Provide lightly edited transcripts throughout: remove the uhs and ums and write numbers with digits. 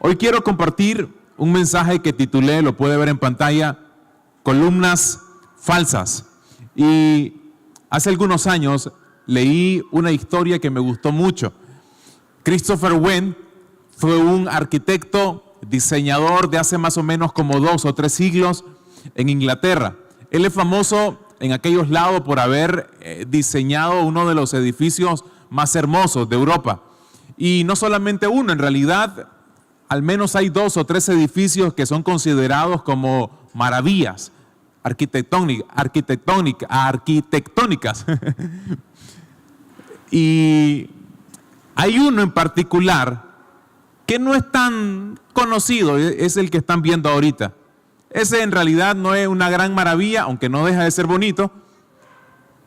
Hoy quiero compartir un mensaje que titulé, lo puede ver en pantalla, Columnas falsas. Y hace algunos años leí una historia que me gustó mucho. Christopher Wren fue un arquitecto, diseñador de hace más o menos como 2 o 3 siglos en Inglaterra. Él es famoso en aquellos lados por haber diseñado uno de los edificios más hermosos de Europa. Y no solamente uno, en realidad al menos hay 2 o 3 edificios que son considerados como maravillas arquitectónicas. Y hay uno en particular que no es tan conocido, es el que están viendo ahorita. Ese en realidad no es una gran maravilla, aunque no deja de ser bonito,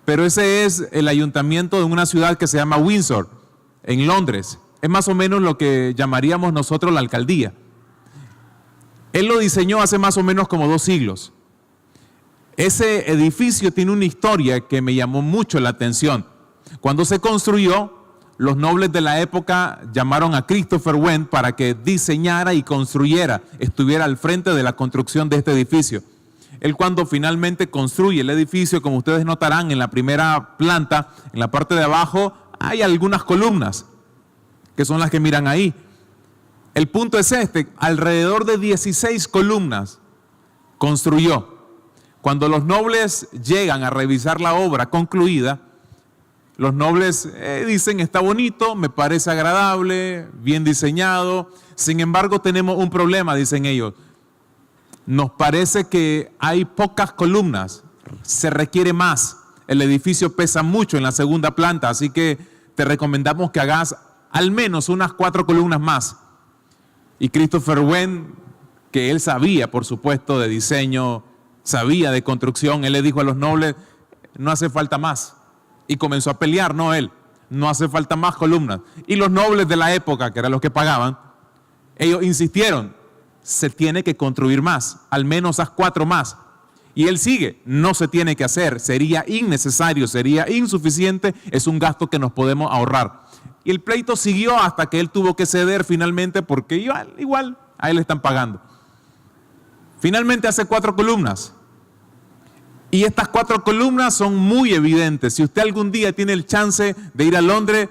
pero ese es el ayuntamiento de una ciudad que se llama Windsor, en Londres. Es más o menos lo que llamaríamos nosotros la alcaldía. Él lo diseñó hace más o menos como 2 siglos. Ese edificio tiene una historia que me llamó mucho la atención. Cuando se construyó, los nobles de la época llamaron a Christopher Wren para que diseñara y construyera, estuviera al frente de la construcción de este edificio. Él cuando finalmente construye el edificio, como ustedes notarán en la primera planta, en la parte de abajo, hay algunas columnas, que son las que miran ahí. El punto es este, alrededor de 16 columnas construyó. Cuando los nobles llegan a revisar la obra concluida, los nobles dicen, está bonito, me parece agradable, bien diseñado. Sin embargo, tenemos un problema, dicen ellos. Nos parece que hay pocas columnas, se requiere más. El edificio pesa mucho en la segunda planta, así que te recomendamos que hagas al menos unas 4 columnas más. Y Christopher Wren, que él sabía, por supuesto, de diseño, sabía de construcción, él le dijo a los nobles, no hace falta más. Y comenzó a pelear, no él, no hace falta más columnas. Y los nobles de la época, que eran los que pagaban, ellos insistieron, se tiene que construir más, al menos esas 4 más. Y él sigue, no se tiene que hacer, sería innecesario, sería insuficiente, es un gasto que nos podemos ahorrar. Y el pleito siguió hasta que él tuvo que ceder finalmente porque igual a él le están pagando. Finalmente hace 4 columnas. Y estas 4 columnas son muy evidentes. Si usted algún día tiene el chance de ir a Londres,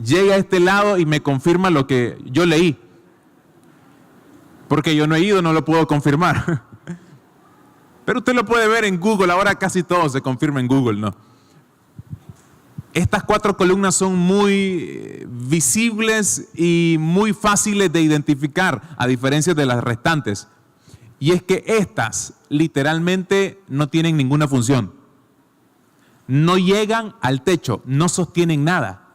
llega a este lado y me confirma lo que yo leí. Porque yo no he ido, no lo puedo confirmar. Pero usted lo puede ver en Google, ahora casi todo se confirma en Google, ¿no? Estas 4 columnas son muy visibles y muy fáciles de identificar, a diferencia de las restantes. Y es que estas literalmente no tienen ninguna función. No llegan al techo, no sostienen nada.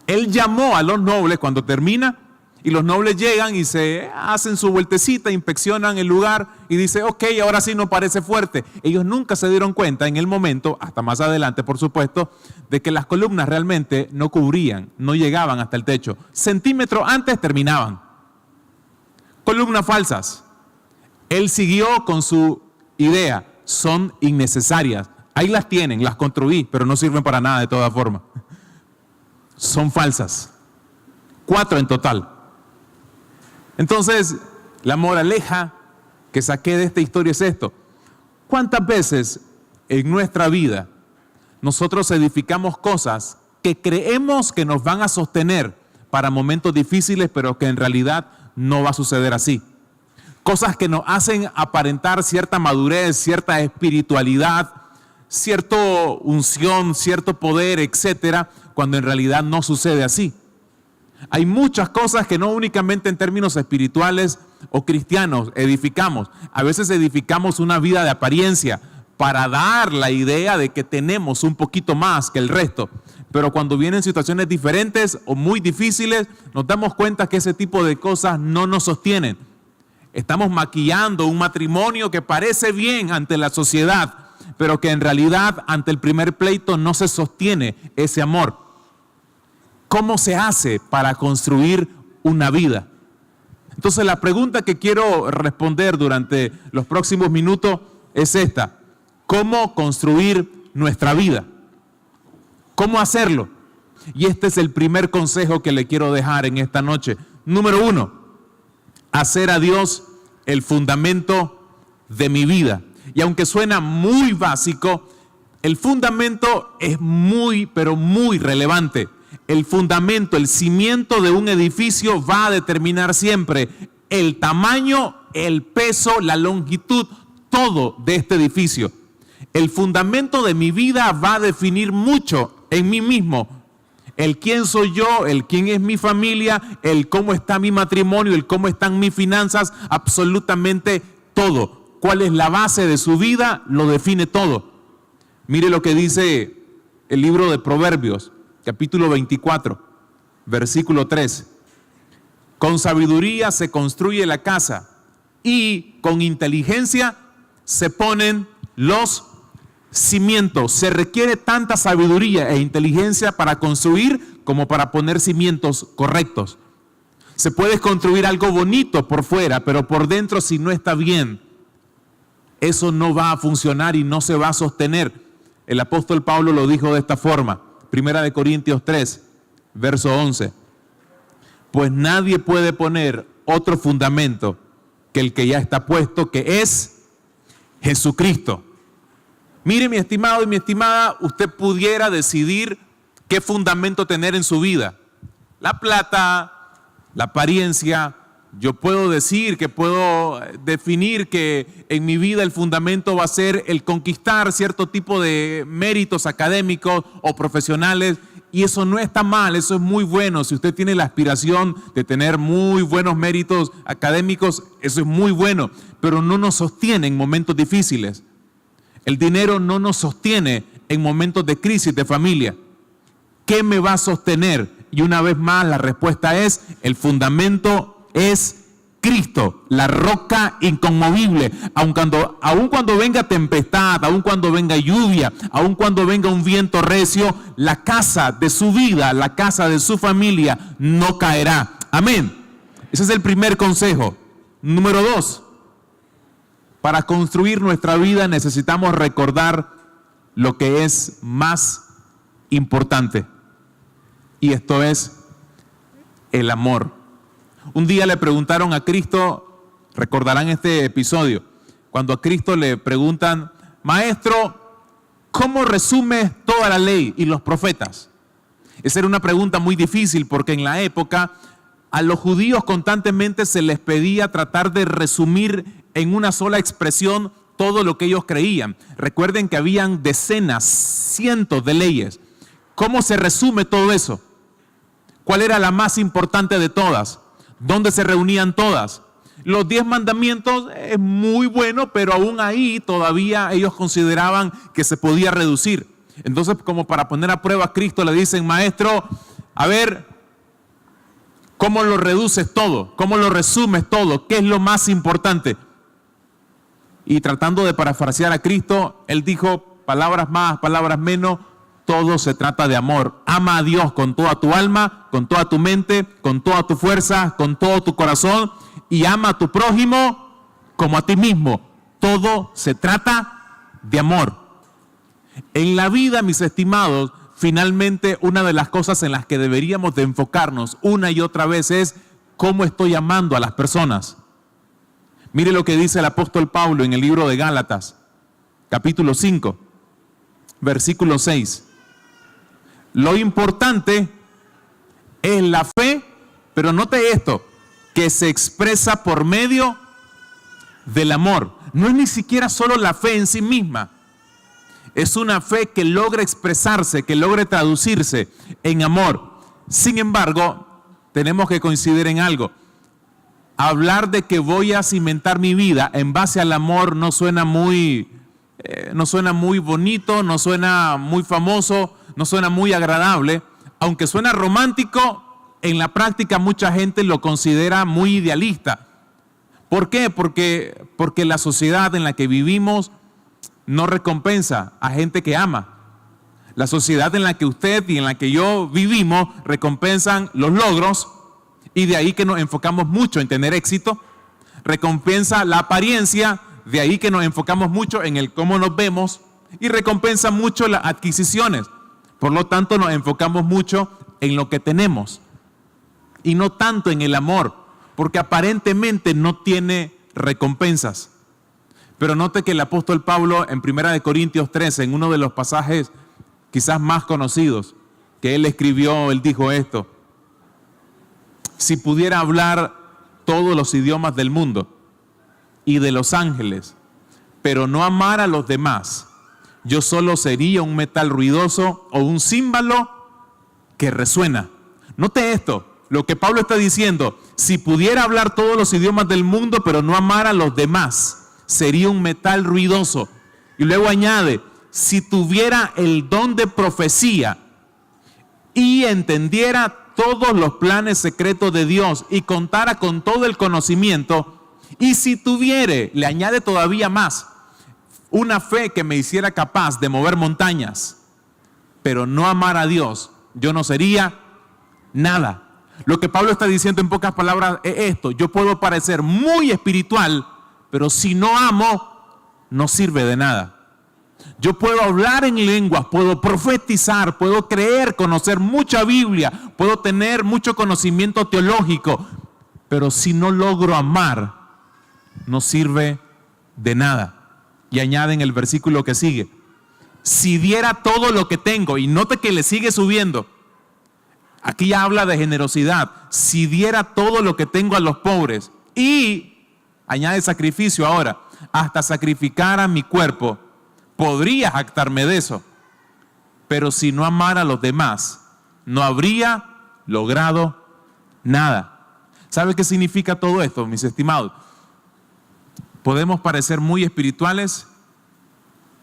Él llamó a los nobles cuando termina y los nobles llegan y se hacen su vueltecita, inspeccionan el lugar y dice, ok, ahora sí no parece fuerte. Ellos nunca se dieron cuenta en el momento, hasta más adelante por supuesto, de que las columnas realmente no cubrían, no llegaban hasta el techo. Centímetros antes terminaban. Columnas falsas. Él siguió con su idea, son innecesarias. Ahí las tienen, las construí, pero no sirven para nada de todas formas. Son falsas. 4 en total. Entonces, la moraleja que saqué de esta historia es esto. ¿Cuántas veces en nuestra vida nosotros edificamos cosas que creemos que nos van a sostener para momentos difíciles, pero que en realidad no va a suceder así? Cosas que nos hacen aparentar cierta madurez, cierta espiritualidad, cierta unción, cierto poder, etcétera, cuando en realidad no sucede así. Hay muchas cosas que no únicamente en términos espirituales o cristianos edificamos. A veces edificamos una vida de apariencia para dar la idea de que tenemos un poquito más que el resto. Pero cuando vienen situaciones diferentes o muy difíciles, nos damos cuenta que ese tipo de cosas no nos sostienen. Estamos maquillando un matrimonio que parece bien ante la sociedad, pero que en realidad ante el primer pleito no se sostiene ese amor. ¿Cómo se hace para construir una vida? Entonces la pregunta que quiero responder durante los próximos minutos es esta. ¿Cómo construir nuestra vida? ¿Cómo hacerlo? Y este es el primer consejo que le quiero dejar en esta noche. Número 1, hacer a Dios el fundamento de mi vida. Y aunque suena muy básico, el fundamento es muy, pero muy relevante. El fundamento, el cimiento de un edificio va a determinar siempre el tamaño, el peso, la longitud, todo de este edificio. El fundamento de mi vida va a definir mucho en mí mismo. El quién soy yo, el quién es mi familia, el cómo está mi matrimonio, el cómo están mis finanzas, absolutamente todo. ¿Cuál es la base de su vida? Lo define todo. Mire lo que dice el libro de Proverbios, capítulo 24, versículo 3. Con sabiduría se construye la casa y con inteligencia se ponen los cimientos. Se requiere tanta sabiduría e inteligencia para construir como para poner cimientos correctos. Se puede construir algo bonito por fuera, pero por dentro, si no está bien, eso no va a funcionar y no se va a sostener. El apóstol Pablo lo dijo de esta forma, 1 Corintios 3, verso 11. Pues nadie puede poner otro fundamento que el que ya está puesto, que es Jesucristo. Mire, mi estimado y mi estimada, usted pudiera decidir qué fundamento tener en su vida. La plata, la apariencia. Yo puedo decir que puedo definir que en mi vida el fundamento va a ser el conquistar cierto tipo de méritos académicos o profesionales, y eso no está mal, eso es muy bueno. Si usted tiene la aspiración de tener muy buenos méritos académicos, eso es muy bueno, pero no nos sostiene en momentos difíciles. El dinero no nos sostiene en momentos de crisis de familia. ¿Qué me va a sostener? Y una vez más la respuesta es, el fundamento es Cristo, la roca inconmovible. Aun cuando venga tempestad, aun cuando venga lluvia, aun cuando venga un viento recio, la casa de su vida, la casa de su familia no caerá. Amén. Ese es el primer consejo. Número 2, para construir nuestra vida necesitamos recordar lo que es más importante. Y esto es el amor. Un día le preguntaron a Cristo, recordarán este episodio, cuando a Cristo le preguntan, Maestro, ¿cómo resumes toda la ley y los profetas? Esa era una pregunta muy difícil porque en la época a los judíos constantemente se les pedía tratar de resumir en una sola expresión todo lo que ellos creían. Recuerden que habían decenas, cientos de leyes. ¿Cómo se resume todo eso? ¿Cuál era la más importante de todas? ¿Dónde se reunían todas? Los 10 mandamientos es muy bueno, pero aún ahí todavía ellos consideraban que se podía reducir. Entonces, como para poner a prueba a Cristo, le dicen, Maestro, a ver, ¿cómo lo reduces todo? ¿Cómo lo resumes todo? ¿Qué es lo más importante? Y tratando de parafrasear a Cristo, él dijo, palabras más, palabras menos, todo se trata de amor. Ama a Dios con toda tu alma, con toda tu mente, con toda tu fuerza, con todo tu corazón, y ama a tu prójimo como a ti mismo. Todo se trata de amor. En la vida, mis estimados, finalmente una de las cosas en las que deberíamos de enfocarnos una y otra vez es cómo estoy amando a las personas. Mire lo que dice el apóstol Pablo en el libro de Gálatas, capítulo 5, versículo 6. Lo importante es la fe, pero note esto, que se expresa por medio del amor. No es ni siquiera solo la fe en sí misma. Es una fe que logra expresarse, que logra traducirse en amor. Sin embargo, tenemos que coincidir en algo. Hablar de que voy a cimentar mi vida en base al amor no suena muy bonito, no suena muy famoso, no suena muy agradable. Aunque suena romántico, en la práctica mucha gente lo considera muy idealista. ¿Por qué? Porque la sociedad en la que vivimos no recompensa a gente que ama. La sociedad en la que usted y en la que yo vivimos recompensan los logros, y de ahí que nos enfocamos mucho en tener éxito. Recompensa la apariencia, de ahí que nos enfocamos mucho en el cómo nos vemos, y recompensa mucho las adquisiciones. Por lo tanto, nos enfocamos mucho en lo que tenemos y no tanto en el amor. porque aparentemente no tiene recompensas. Pero note que el apóstol Pablo en 1 Corintios 13, en uno de los pasajes quizás más conocidos que él escribió, él dijo esto: si pudiera hablar todos los idiomas del mundo y de los ángeles, pero no amar a los demás, yo solo sería un metal ruidoso o un címbalo que resuena. Note esto, lo que Pablo está diciendo: si pudiera hablar todos los idiomas del mundo, pero no amar a los demás, sería un metal ruidoso. Y luego añade: si tuviera el don de profecía y entendiera todos los planes secretos de Dios y contara con todo el conocimiento, y si tuviere, le añade todavía más, una fe que me hiciera capaz de mover montañas, pero no amar a Dios, yo no sería nada. Lo que Pablo está diciendo en pocas palabras es esto: yo puedo parecer muy espiritual, pero si no amo, no sirve de nada. Yo puedo hablar en lenguas, puedo profetizar, puedo creer, conocer mucha Biblia, puedo tener mucho conocimiento teológico, pero si no logro amar, no sirve de nada. Y añade en el versículo que sigue: si diera todo lo que tengo, y note que le sigue subiendo, aquí ya habla de generosidad, si diera todo lo que tengo a los pobres, y añade sacrificio ahora, hasta sacrificar a mi cuerpo, podría jactarme de eso, pero si no amara a los demás, no habría logrado nada. ¿Sabe qué significa todo esto, mis estimados? Podemos parecer muy espirituales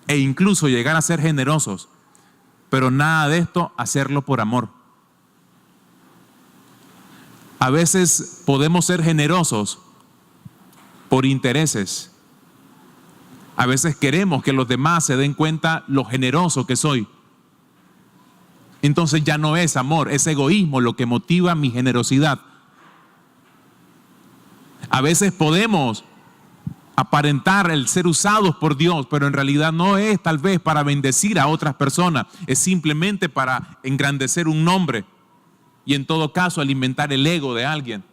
e incluso llegar a ser generosos, pero nada de esto hacerlo por amor. A veces podemos ser generosos por intereses. A veces queremos que los demás se den cuenta lo generoso que soy. Entonces ya no es amor, es egoísmo lo que motiva mi generosidad. A veces podemos aparentar el ser usados por Dios, pero en realidad no es tal vez para bendecir a otras personas, es simplemente para engrandecer un nombre y en todo caso alimentar el ego de alguien.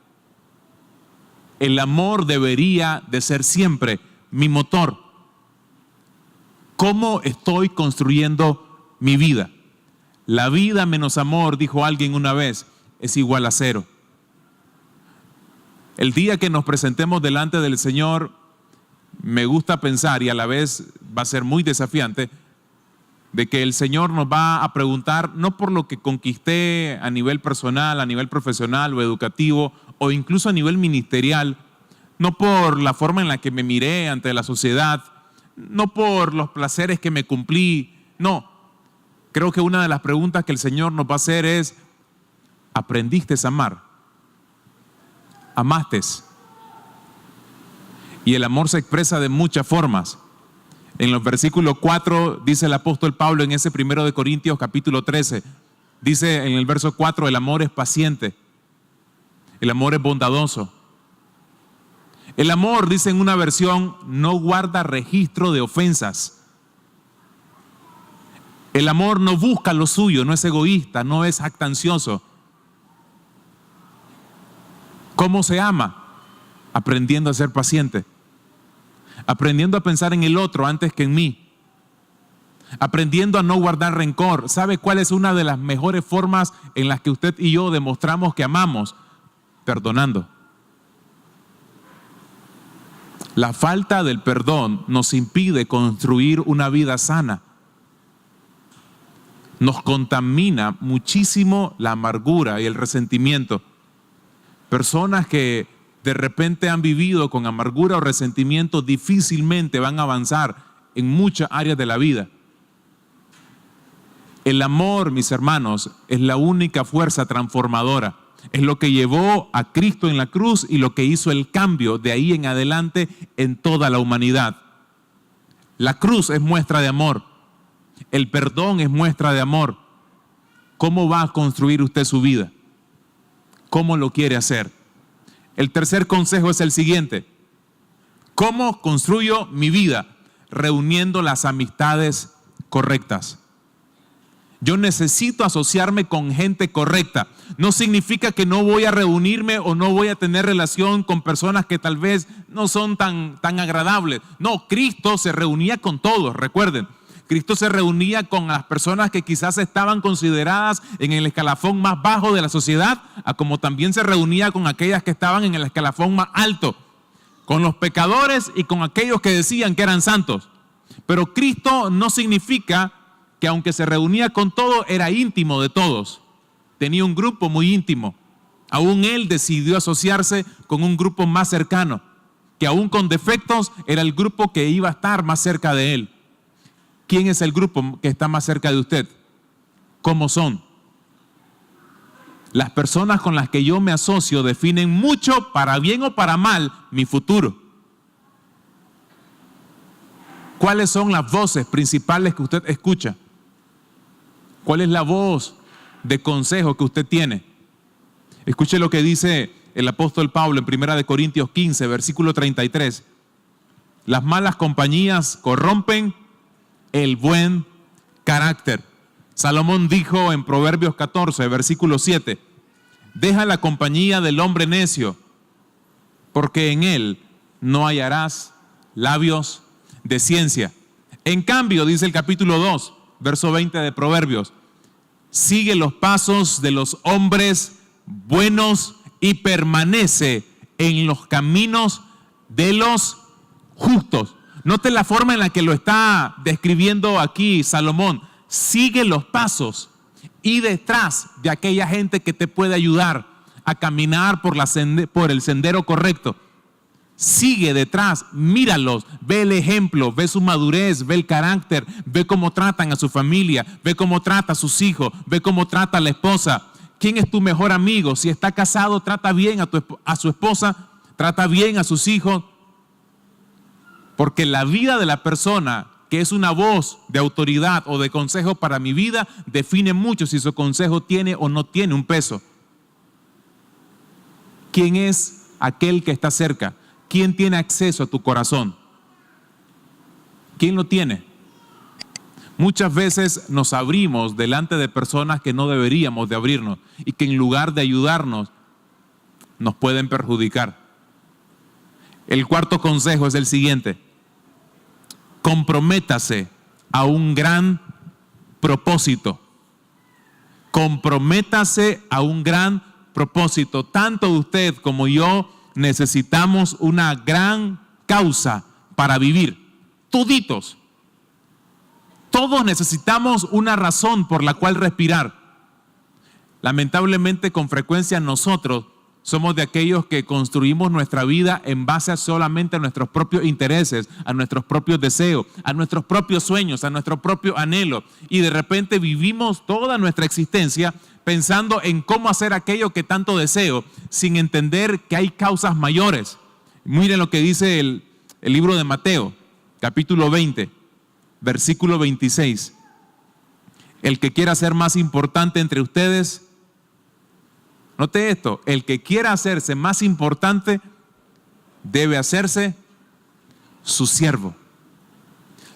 El amor debería de ser siempre mi motor. ¿Cómo estoy construyendo mi vida? La vida menos amor, dijo alguien una vez, es igual a cero. El día que nos presentemos delante del Señor, me gusta pensar, y a la vez va a ser muy desafiante, de que el Señor nos va a preguntar no por lo que conquisté a nivel personal, a nivel profesional o educativo, o incluso a nivel ministerial, no por la forma en la que me miré ante la sociedad, no por los placeres que me cumplí, no. Creo que una de las preguntas que el Señor nos va a hacer es: ¿aprendiste a amar? ¿Amaste? Y el amor se expresa de muchas formas. En los versículos 4 dice el apóstol Pablo en ese 1 Corintios capítulo 13, dice en el verso 4: el amor es paciente, el amor es bondadoso. El amor, dice en una versión, no guarda registro de ofensas. El amor no busca lo suyo, no es egoísta, no es jactancioso. ¿Cómo se ama? Aprendiendo a ser paciente, aprendiendo a pensar en el otro antes que en mí, aprendiendo a no guardar rencor. ¿Sabe cuál es una de las mejores formas en las que usted y yo demostramos que amamos? Perdonando. La falta del perdón nos impide construir una vida sana. Nos contamina muchísimo la amargura y el resentimiento. Personas que de repente han vivido con amargura o resentimiento difícilmente van a avanzar en muchas áreas de la vida. El amor, mis hermanos, es la única fuerza transformadora. Es lo que llevó a Cristo en la cruz y lo que hizo el cambio de ahí en adelante en toda la humanidad. La cruz es muestra de amor. El perdón es muestra de amor. ¿Cómo va a construir usted su vida? ¿Cómo lo quiere hacer? El tercer consejo es el siguiente: ¿cómo construyo mi vida? Reuniendo las amistades correctas. Yo necesito asociarme con gente correcta. No significa que no voy a reunirme o no voy a tener relación con personas que tal vez no son tan agradables. No, Cristo se reunía con todos, recuerden. Cristo se reunía con las personas que quizás estaban consideradas en el escalafón más bajo de la sociedad, como también se reunía con aquellas que estaban en el escalafón más alto, con los pecadores y con aquellos que decían que eran santos. Pero Cristo no significa que aunque se reunía con todos, era íntimo de todos. Tenía un grupo muy íntimo. Aún Él decidió asociarse con un grupo más cercano, que aún con defectos era el grupo que iba a estar más cerca de Él. ¿Quién es el grupo que está más cerca de usted? ¿Cómo son? Las personas con las que yo me asocio definen mucho, para bien o para mal, mi futuro. ¿Cuáles son las voces principales que usted escucha? ¿Cuál es la voz de consejo que usted tiene? Escuche lo que dice el apóstol Pablo en 1 Corintios 15, versículo 33. Las malas compañías corrompen el buen carácter. Salomón dijo en Proverbios 14, versículo 7, deja la compañía del hombre necio, porque en él no hallarás labios de ciencia. En cambio, dice el capítulo 2, verso 20 de Proverbios, sigue los pasos de los hombres buenos y permanece en los caminos de los justos. Note la forma en la que lo está describiendo aquí Salomón. Sigue los pasos y detrás de aquella gente que te puede ayudar a caminar por el sendero correcto. Sigue detrás, míralos, ve el ejemplo, ve su madurez, ve el carácter, ve cómo tratan a su familia, ve cómo trata a sus hijos, ve cómo trata a la esposa. ¿Quién es tu mejor amigo? Si está casado, trata bien a su esposa, trata bien a sus hijos. Porque la vida de la persona que es una voz de autoridad o de consejo para mi vida define mucho si su consejo tiene o no tiene un peso. ¿Quién es aquel que está cerca? ¿Quién tiene acceso a tu corazón? ¿Quién lo tiene? Muchas veces nos abrimos delante de personas que no deberíamos de abrirnos y que en lugar de ayudarnos nos pueden perjudicar. El cuarto consejo es el siguiente: comprométase a un gran propósito. Comprométase a un gran propósito. Tanto usted como yo necesitamos una gran causa para vivir. Toditos. Todos necesitamos una razón por la cual respirar. Lamentablemente, con frecuencia nosotros somos de aquellos que construimos nuestra vida en base solamente a nuestros propios intereses, a nuestros propios deseos, a nuestros propios sueños, a nuestro propio anhelo. Y de repente vivimos toda nuestra existencia pensando en cómo hacer aquello que tanto deseo, sin entender que hay causas mayores. Miren lo que dice el libro de Mateo, capítulo 20, versículo 26. El que quiera ser más importante entre ustedes, note esto, el que quiera hacerse más importante debe hacerse su siervo.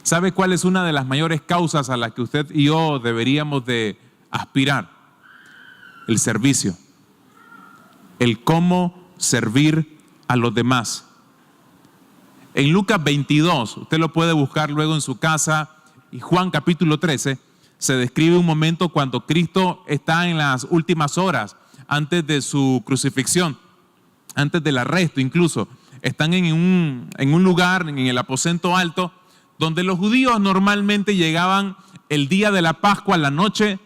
¿Sabe cuál es una de las mayores causas a las que usted y yo deberíamos de aspirar? El servicio. El cómo servir a los demás. En Lucas 22, usted lo puede buscar luego en su casa, y Juan capítulo 13, se describe un momento cuando Cristo está en las últimas horas antes de su crucifixión, antes del arresto incluso. Están en un lugar, en el aposento alto, donde los judíos normalmente llegaban el día de la Pascua, la noche,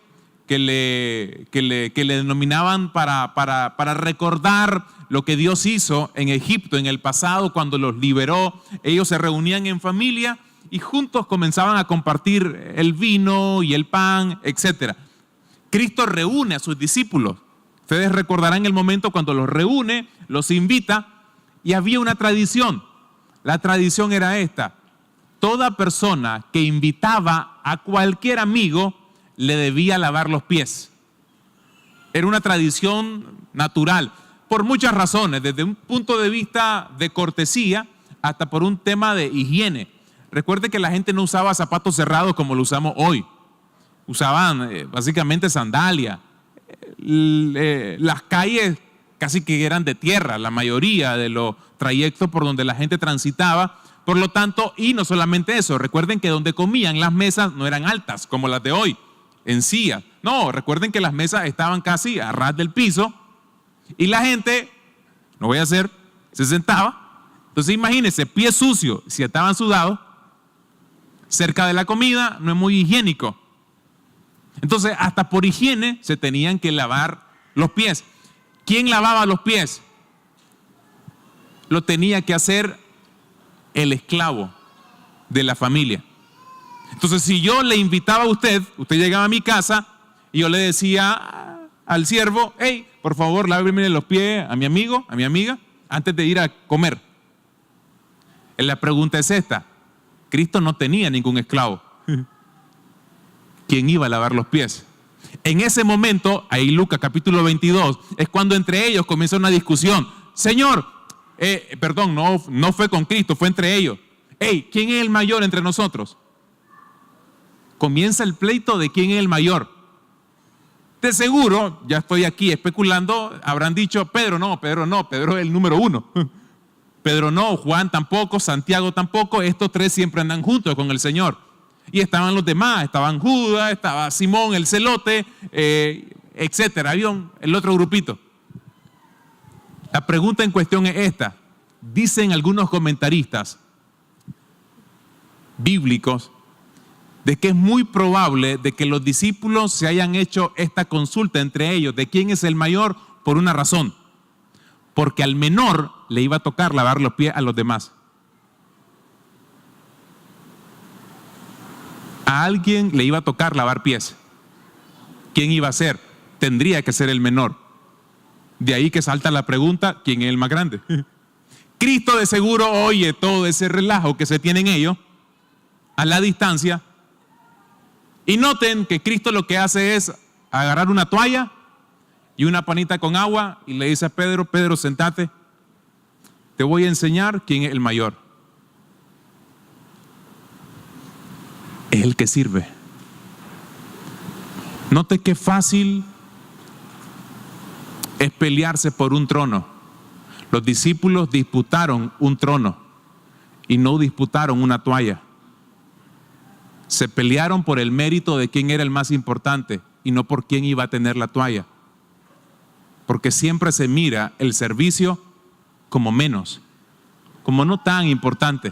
que le denominaban para recordar lo que Dios hizo en Egipto en el pasado cuando los liberó. Ellos se reunían en familia y juntos comenzaban a compartir el vino y el pan, etc. Cristo reúne a sus discípulos. Ustedes recordarán el momento cuando los reúne, los invita, y había una tradición. La tradición era esta: toda persona que invitaba a cualquier amigo le debía lavar los pies. Era una tradición natural, por muchas razones, desde un punto de vista de cortesía hasta por un tema de higiene. Recuerde que la gente no usaba zapatos cerrados como lo usamos hoy. usaban básicamente sandalia. Las calles casi que eran de tierra, la mayoría de los trayectos por donde la gente transitaba. Por lo tanto, y no solamente eso, recuerden que donde comían las mesas no eran altas como las de hoy, en silla. No, recuerden que las mesas estaban casi a ras del piso y la gente, no voy a hacer, se sentaba. Entonces imagínense, pies sucios, si estaban sudados, cerca de la comida, no es muy higiénico. Entonces, hasta por higiene se tenían que lavar los pies. ¿Quién lavaba los pies? Lo tenía que hacer el esclavo de la familia. Entonces, si yo le invitaba a usted llegaba a mi casa y yo le decía al siervo, hey, por favor, láveme los pies a mi amigo, a mi amiga, antes de ir a comer. La pregunta es esta: Cristo no tenía ningún esclavo. ¿Quién iba a lavar los pies? En ese momento, ahí Lucas capítulo 22, es cuando entre ellos comienza una discusión. Señor, no fue con Cristo, fue entre ellos. Hey, ¿quién es el mayor entre nosotros? Comienza el pleito de quién es el mayor. De seguro, ya estoy aquí especulando, habrán dicho, Pedro es el número 1. Pedro no, Juan tampoco, Santiago tampoco, estos tres siempre andan juntos con el Señor. Y estaban los demás, estaban Judas, estaba Simón el celote, etcétera, había el otro grupito. La pregunta en cuestión es esta: dicen algunos comentaristas bíblicos de que es muy probable de que los discípulos se hayan hecho esta consulta entre ellos de quién es el mayor por una razón: porque al menor le iba a tocar lavar los pies a los demás. A alguien le iba a tocar lavar pies. ¿Quién iba a ser? Tendría que ser el menor. De ahí que salta la pregunta, ¿quién es el más grande? Cristo de seguro oye todo ese relajo que se tienen ellos a la distancia. Y noten que Cristo lo que hace es agarrar una toalla y una panita con agua y le dice a Pedro, Pedro, sentate, te voy a enseñar quién es el mayor. Es el que sirve. Note qué fácil es pelearse por un trono. Los discípulos disputaron un trono y no disputaron una toalla. Se pelearon por el mérito de quién era el más importante y no por quién iba a tener la toalla. Porque siempre se mira el servicio como menos, como no tan importante.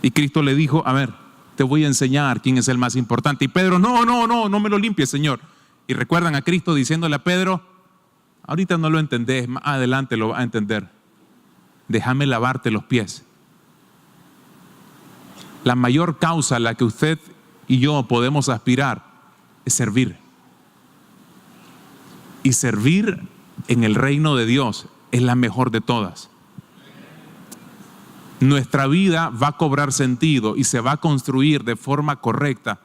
Y Cristo le dijo, a ver, te voy a enseñar quién es el más importante. Y Pedro, no me lo limpies, Señor. Y recuerdan a Cristo diciéndole a Pedro, ahorita no lo entendés, más adelante lo vas a entender. Déjame lavarte los pies. La mayor causa a la que usted y yo podemos aspirar es servir. Y servir en el reino de Dios es la mejor de todas. Nuestra vida va a cobrar sentido y se va a construir de forma correcta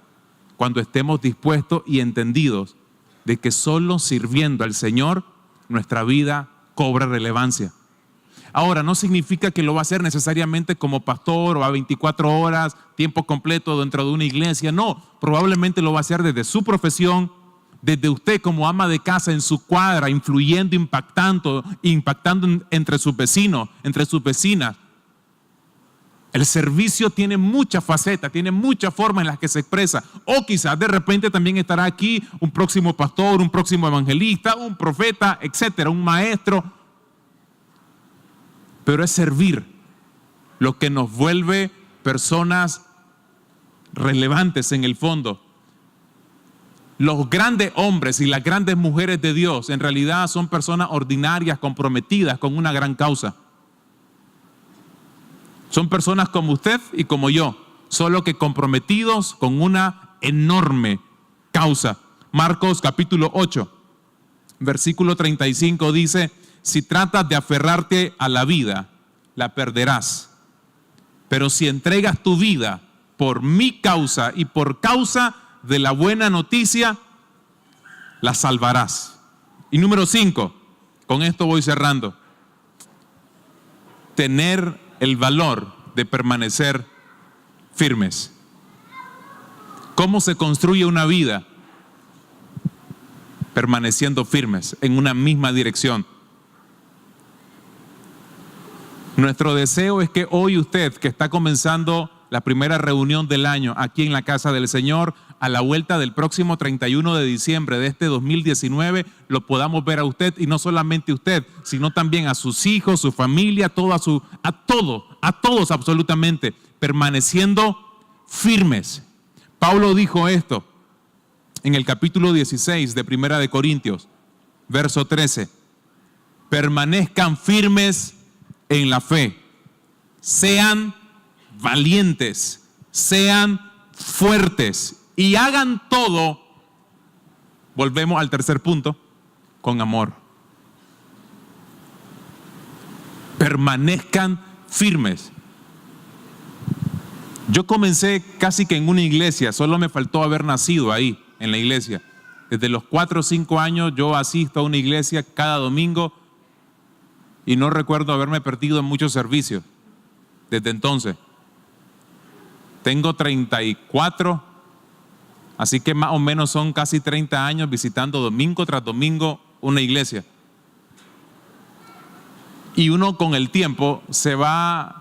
cuando estemos dispuestos y entendidos de que solo sirviendo al Señor nuestra vida cobra relevancia. Ahora, no significa que lo va a hacer necesariamente como pastor o a 24 horas, tiempo completo dentro de una iglesia. No, probablemente lo va a hacer desde su profesión, desde usted como ama de casa en su cuadra, influyendo, impactando entre sus vecinos, entre sus vecinas. El servicio tiene muchas facetas, tiene muchas formas en las que se expresa. O quizás de repente también estará aquí un próximo pastor, un próximo evangelista, un profeta, etcétera, un maestro. Pero es servir lo que nos vuelve personas relevantes en el fondo. Los grandes hombres y las grandes mujeres de Dios en realidad son personas ordinarias, comprometidas con una gran causa. Son personas como usted y como yo, solo que comprometidos con una enorme causa. Marcos capítulo 8, versículo 35 dice, si tratas de aferrarte a la vida, la perderás. Pero si entregas tu vida por mi causa y por causa de la buena noticia, la salvarás. Y número 5, con esto voy cerrando. Tener el valor de permanecer firmes. ¿Cómo se construye una vida? Permaneciendo firmes en una misma dirección. Nuestro deseo es que hoy usted, que está comenzando la primera reunión del año aquí en la casa del Señor, a la vuelta del próximo 31 de diciembre de este 2019, lo podamos ver a usted, y no solamente usted, sino también a sus hijos, su familia, a todos absolutamente, permaneciendo firmes. Pablo dijo esto en el capítulo 16 de Primera de Corintios, verso 13. Permanezcan firmes en la fe, sean valientes, sean fuertes y hagan todo, volvemos al tercer punto, con amor. Permanezcan firmes. Yo comencé casi que en una iglesia, solo me faltó haber nacido ahí, en la iglesia. Desde los 4 o 5 años yo asisto a una iglesia cada domingo y no recuerdo haberme perdido en muchos servicios desde entonces. Tengo 34, así que más o menos son casi 30 años visitando domingo tras domingo una iglesia. Y uno con el tiempo se va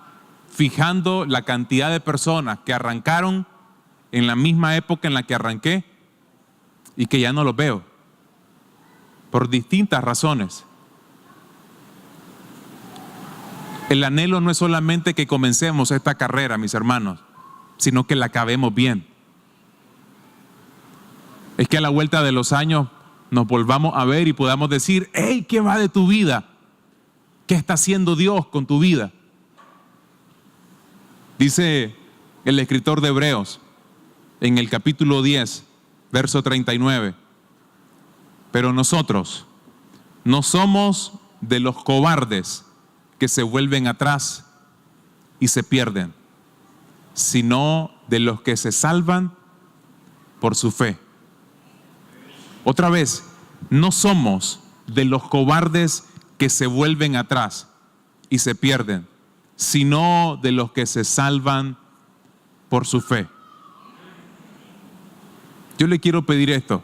fijando la cantidad de personas que arrancaron en la misma época en la que arranqué y que ya no los veo, por distintas razones. El anhelo no es solamente que comencemos esta carrera, mis hermanos, sino que la acabemos bien. Es que a la vuelta de los años nos volvamos a ver y podamos decir: hey, ¿qué va de tu vida? ¿Qué está haciendo Dios con tu vida? Dice el escritor de Hebreos en el capítulo 10, verso 39. Pero nosotros no somos de los cobardes que se vuelven atrás y se pierden, sino de los que se salvan por su fe. Otra vez, no somos de los cobardes que se vuelven atrás y se pierden, sino de los que se salvan por su fe. Yo le quiero pedir esto.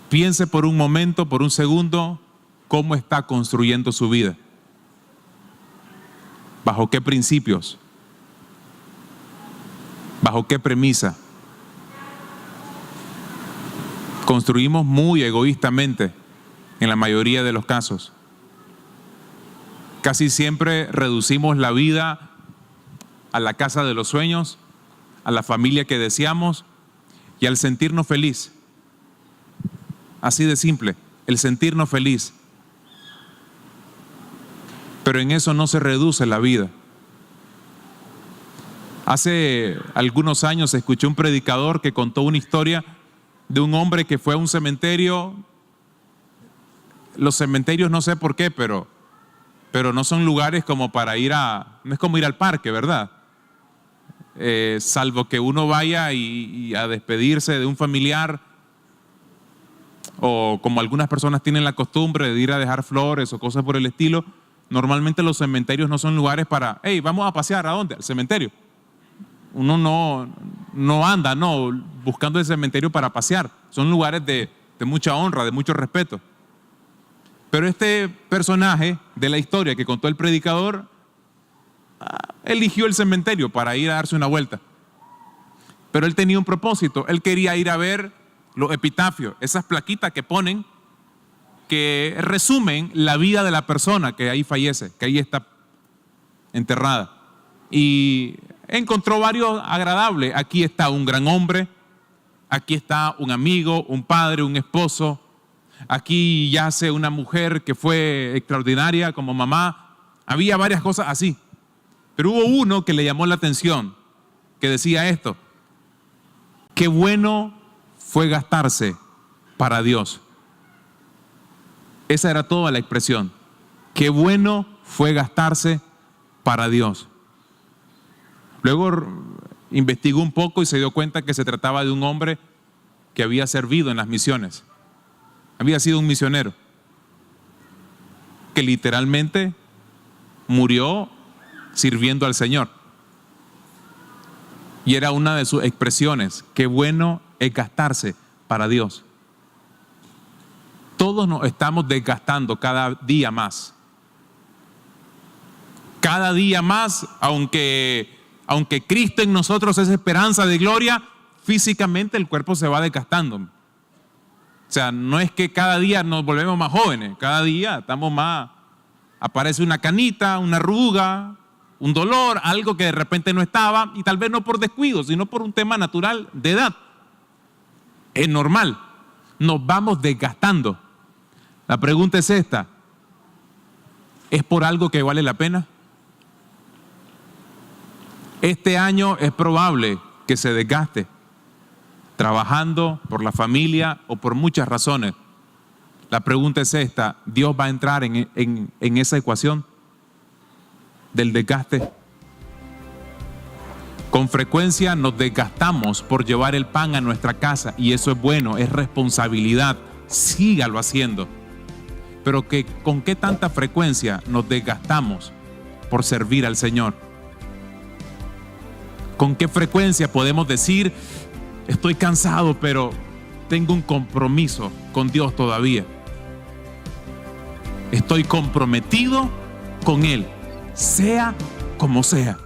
Piense por un momento, por un segundo, cómo está construyendo su vida. ¿Bajo qué principios? ¿Bajo qué premisa? Construimos muy egoístamente en la mayoría de los casos. Casi siempre reducimos la vida a la casa de los sueños, a la familia que deseamos y al sentirnos feliz. Así de simple, el sentirnos feliz. Pero en eso no se reduce la vida. Hace algunos años escuché un predicador que contó una historia de un hombre que fue a un cementerio. Los cementerios, no sé por qué, pero no son lugares como para no es como ir al parque, ¿verdad? Salvo que uno vaya y a despedirse de un familiar, o como algunas personas tienen la costumbre de ir a dejar flores o cosas por el estilo. Normalmente los cementerios no son lugares para, hey, vamos a pasear, ¿a dónde? Al cementerio. Uno no anda, buscando el cementerio para pasear. Son lugares de mucha honra, de mucho respeto. Pero este personaje de la historia que contó el predicador eligió el cementerio para ir a darse una vuelta. Pero él tenía un propósito. Él quería ir a ver los epitafios, esas plaquitas que ponen, que resumen la vida de la persona que ahí fallece, que ahí está enterrada. Y encontró varios agradables. Aquí está un gran hombre, aquí está un amigo, un padre, un esposo. Aquí yace una mujer que fue extraordinaria como mamá. Había varias cosas así. Pero hubo uno que le llamó la atención, que decía esto: qué bueno fue gastarse para Dios. Esa era toda la expresión. Qué bueno fue gastarse para Dios. Luego investigó un poco y se dio cuenta que se trataba de un hombre que había servido en las misiones. Había sido un misionero que literalmente murió sirviendo al Señor. Y era una de sus expresiones: qué bueno es gastarse para Dios. Todos nos estamos desgastando cada día más. Cada día más, aunque Cristo en nosotros es esperanza de gloria, físicamente el cuerpo se va desgastando. O sea, no es que cada día nos volvemos más jóvenes, cada día estamos más, aparece una canita, una arruga, un dolor, algo que de repente no estaba, y tal vez no por descuido, sino por un tema natural de edad. Es normal, nos vamos desgastando. La pregunta es esta: ¿es por algo que vale la pena? Este año es probable que se desgaste, trabajando, por la familia o por muchas razones. La pregunta es esta: ¿Dios va a entrar en esa ecuación del desgaste? Con frecuencia nos desgastamos por llevar el pan a nuestra casa, y eso es bueno, es responsabilidad, sígalo haciendo. Pero ¿con qué tanta frecuencia nos desgastamos por servir al Señor? ¿Con qué frecuencia podemos decir: estoy cansado, pero tengo un compromiso con Dios todavía? Estoy comprometido con Él, sea como sea.